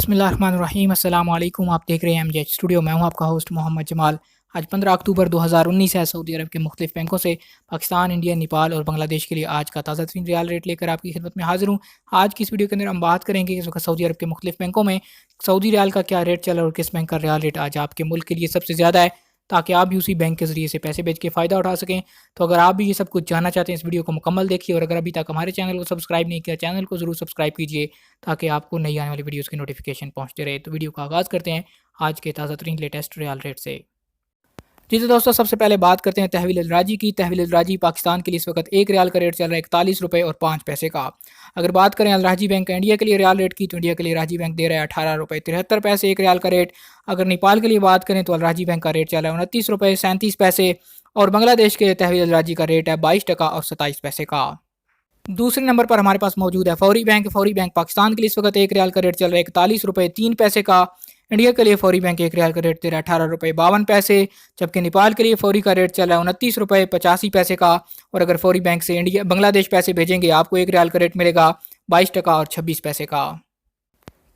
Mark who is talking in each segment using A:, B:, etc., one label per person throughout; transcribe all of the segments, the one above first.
A: बिस्मिल्लाहिर्रहमानिर्रहीम अस्सलाम वालेकुम। आप देख रहे हैं एमजे स्टूडियो। मैं हूं आपका होस्ट मोहम्मद जमाल। आज 15 अक्टूबर 2019 है। सऊदी अरब के मुख्तलिफ बैंकों से पाकिस्तान, इंडिया, नेपाल और बांग्लादेश के लिए आज का ताज़ा तरीन रियाल रेट लेकर आपकी खिदमत में हाजिर हूँ। आज की इस वीडियो के अंदर हम बात करेंगे कि इस वक्त सऊदी अरब के मुख्तलिफ बैंकों में सऊदी रियाल का क्या रेट चल रहा है और किस बैंक का रियाल रेट आज आपके मुल्क के लिए सबसे ज़्यादा है, ताकि आप भी उसी बैंक के ज़रिए से पैसे भेज के फ़ायदा उठा सकें। तो अगर आप भी ये सब कुछ जानना चाहते हैं, इस वीडियो को मुकम्मल देखिए और अगर अभी तक हमारे चैनल को सब्सक्राइब नहीं किया, चैनल को ज़रूर सब्सक्राइब कीजिए ताकि आपको नई आने वाली वीडियोज़ की नोटिफिकेशन पहुँचते रहे। तो वीडियो का आगाज़ करते हैं आज के ताज़ा तरीन लेटेस्ट रियाल रेट से। जी तो दोस्तों, सबसे पहले बात करते हैं तहवील राजी की। तहवील राजी पाकिस्तान के लिए इस वक्त एक रियाल का रेट चल रहा है 41 रुपये और 5 पैसे का। अगर बात करें अलराजी बैंक का इंडिया के लिए रियाल रेट की, तो इंडिया के लिए राजी बैंक दे रहा है 18 रुपये 73 पैसे एक रियाल का रेट। अगर नेपाल के लिए बात करें तो अलराजी बैंक का रेट चल रहा है 29 रुपये 37 पैसे और बांग्लादेश के तहवील राजी का रेट है 22 और 27 पैसे का। दूसरे नंबर पर हमारे पास मौजूद है फौरी बैंक। फौरी बैंक पाकिस्तान के लिए इस वक्त एक रियाल का रेट चल रहा है 41 रुपये 3 पैसे का। इंडिया के लिए फौरी बैंक एक रियाल का रेट दे रहा है 18 रुपये 52 पैसे, जबकि नेपाल के लिए फौरी का रेट चल रहा है 29 रुपये 85 पैसे का। और अगर फौरी बैंक से इंडिया बांग्लादेश पैसे भेजेंगे आपको एक रियाल का रेट मिलेगा 22 और 26 पैसे का।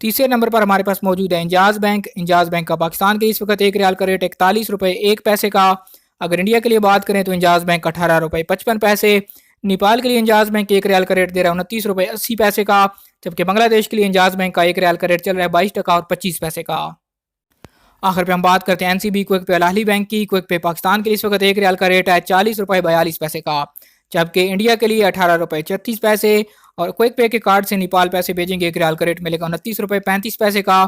A: तीसरे नंबर पर हमारे पास मौजूद है इंजाज बैंक। इंजाज बैंक का पाकिस्तान के इस वक्त एक रियाल का रेट 41 रुपये 1 पैसे का। अगर इंडिया के लिए बात करें तो इंजाज बैंक 18 रुपये 55 पैसे। नेपाल के लिए इंजाज बैंक एक रियाल का रेट दे रहा है 29 रुपये 80 पैसे का, जबकि बांग्लादेश के लिए इंजाज बैंक का एक रियाल का रेट चल रहा है 22 और 25 पैसे का। आखिर पे हम बात करते हैं एनसीबी क्विक पे अल-अहली बैंक की। क्विक पे पाकिस्तान के लिए इस वक्त एक रियाल का रेट है 40 रुपये 42 पैसे का, जबकि इंडिया के लिए 18 रुपये 34 पैसे। और क्विक पे के कार्ड से नेपाल पैसे भेजेंगे एक रियाल का रेट मिलेगा 29 रुपये 35 पैसे का।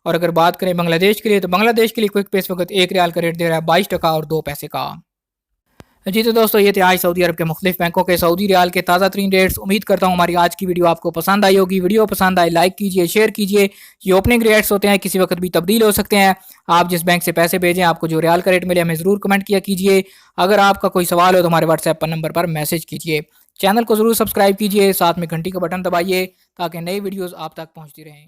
A: और अगर बात करें बांग्लादेश के लिए, तो बांग्लादेश के लिए क्विक पे इस वक्त एक रियाल का रेट दे रहा है 22 और 2 पैसे का। जी तो दोस्तों, ये थे आज सऊदी अरब के मुख्तलिफ बैंकों के सऊदी रियाल के ताज़ा तरीन रेट्स। उम्मीद करता हूँ हमारी आज की वीडियो आपको पसंद आई होगी। वीडियो पसंद आए लाइक कीजिए, शेयर कीजिए। ये ओपनिंग रेट्स होते हैं, किसी वक्त भी तब्दील हो सकते हैं। आप जिस बैंक से पैसे भेजें, आपको जो रियाल का रेट मिले हमें ज़रूर कमेंट किया कीजिए। अगर आपका कोई सवाल हो तो हमारे व्हाट्सएप नंबर पर मैसेज कीजिए। चैनल को ज़रूर सब्सक्राइब कीजिए, साथ में घंटी का बटन दबाइए ताकि नई वीडियोज़ आप तक पहुँचती रहें।